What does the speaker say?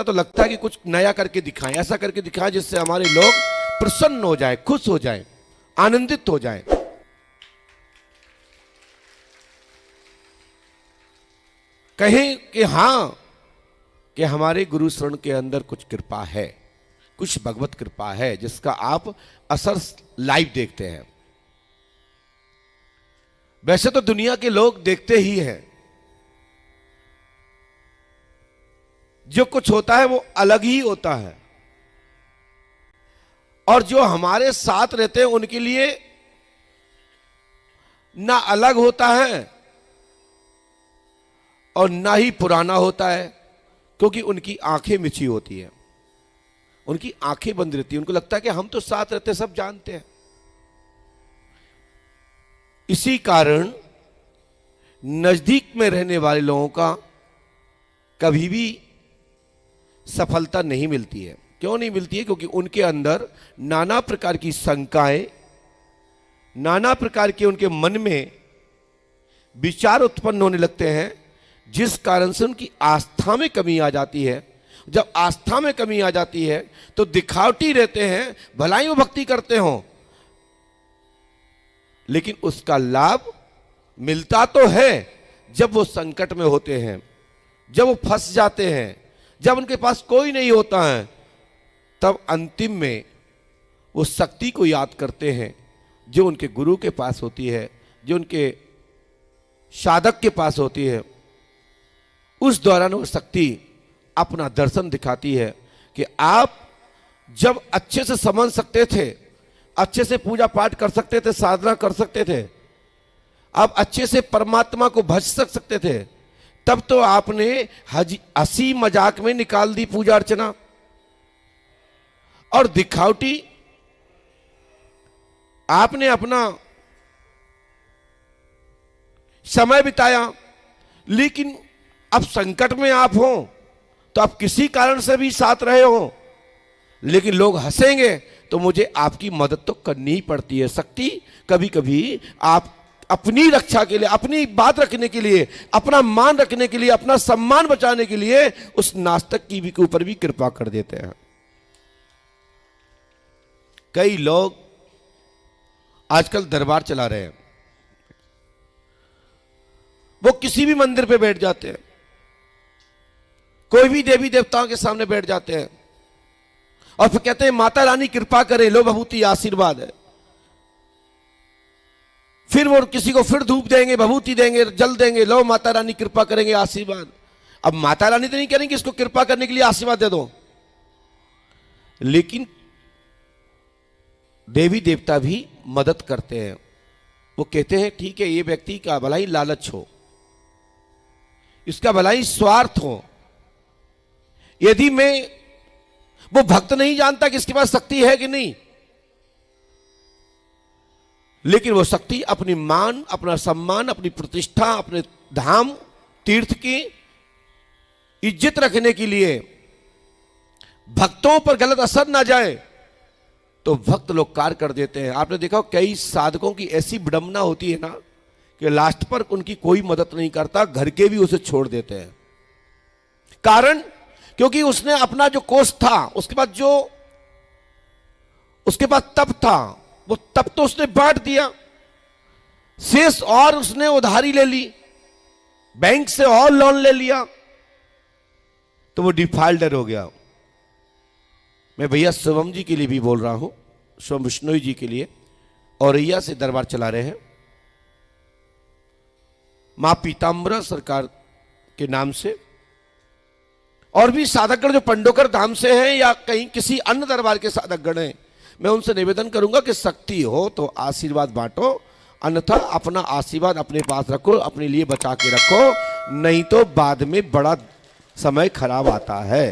तो लगता है कि कुछ नया करके दिखाएं, ऐसा करके दिखाएं जिससे हमारे लोग प्रसन्न हो जाए, खुश हो जाए, आनंदित हो जाए। कहें कि हां, कि हमारे गुरु शरण के अंदर कुछ कृपा है, कुछ भगवत कृपा है जिसका आप असर लाइव देखते हैं। वैसे तो दुनिया के लोग देखते ही हैं, जो कुछ होता है वो अलग ही होता है, और जो हमारे साथ रहते हैं उनके लिए ना अलग होता है और ना ही पुराना होता है, क्योंकि उनकी आंखें मिची होती हैं, उनकी आंखें बंद रहती हैं। उनको लगता है कि हम तो साथ रहते, सब जानते हैं। इसी कारण नजदीक में रहने वाले लोगों का कभी भी सफलता नहीं मिलती है। क्यों नहीं मिलती है? क्योंकि उनके अंदर नाना प्रकार की शंकाएं, नाना प्रकार के उनके मन में विचार उत्पन्न होने लगते हैं, जिस कारण से उनकी आस्था में कमी आ जाती है। जब आस्था में कमी आ जाती है तो दिखावटी रहते हैं, भलाई वो भक्ति करते हों, लेकिन उसका लाभ मिलता तो है जब वो संकट में होते हैं, जब वो फंस जाते हैं, जब उनके पास कोई नहीं होता है, तब अंतिम में वो शक्ति को याद करते हैं जो उनके गुरु के पास होती है, जो उनके साधक के पास होती है। उस दौरान वो शक्ति अपना दर्शन दिखाती है कि आप जब अच्छे से समझ सकते थे, अच्छे से पूजा पाठ कर सकते थे, साधना कर सकते थे, आप अच्छे से परमात्मा को भज सकते थे, तब तो आपने हंसी मजाक में निकाल दी पूजा अर्चना, और दिखावटी आपने अपना समय बिताया। लेकिन अब संकट में आप हो तो आप किसी कारण से भी साथ रहे हो, लेकिन लोग हंसेंगे तो मुझे आपकी मदद तो करनी ही पड़ती है। शक्ति कभी कभी आप अपनी रक्षा के लिए, अपनी बात रखने के लिए, अपना मान रखने के लिए, अपना सम्मान बचाने के लिए उस नास्तिक की भी ऊपर भी कृपा कर देते हैं। कई लोग आजकल दरबार चला रहे हैं, वो किसी भी मंदिर पे बैठ जाते हैं, कोई भी देवी देवताओं के सामने बैठ जाते हैं और फिर कहते हैं माता रानी कृपा करे, लो भभूति आशीर्वाद है। फिर वो किसी को फिर धूप देंगे, भभूति देंगे, जल देंगे, लो माता रानी कृपा करेंगे, आशीर्वाद। अब माता रानी तो नहीं करेंगे इसको कृपा करने के लिए आशीर्वाद दे दो, लेकिन देवी देवता भी मदद करते हैं। वो कहते हैं ठीक है, ये व्यक्ति का भलाई लालच हो, इसका भलाई स्वार्थ हो। यदि वो भक्त नहीं जानता कि इसके पास शक्ति है कि नहीं, लेकिन वो शक्ति अपनी मान, अपना सम्मान, अपनी प्रतिष्ठा, अपने धाम तीर्थ की इज्जत रखने के लिए, भक्तों पर गलत असर ना जाए, तो भक्त लोग कार्य कर देते हैं। आपने देखा कई साधकों की ऐसी विडंबना होती है ना कि लास्ट पर उनकी कोई मदद नहीं करता, घर के भी उसे छोड़ देते हैं। कारण क्योंकि उसने अपना जो कोष था, उसके बाद जो उसके बाद तप था, वो तप तो उसने बांट दिया, शेष और उसने उधारी ले ली, बैंक से और लोन ले लिया, तो वो डिफॉल्टर हो गया। मैं भैया शिवम जी के लिए भी बोल रहा हूं, शिवम विष्णु जी के लिए, औरैया से दरबार चला रहे हैं, मां पीताम्बरा सरकार के नाम से, और भी साधकगण जो पंडोकर धाम से हैं या कहीं किसी अन्य दरबार के साधकगण हैं, मैं उनसे निवेदन करूंगा कि शक्ति हो तो आशीर्वाद बांटो, अन्यथा अपना आशीर्वाद अपने पास रखो, अपने लिए बचा के रखो, नहीं तो बाद में बड़ा समय खराब आता है।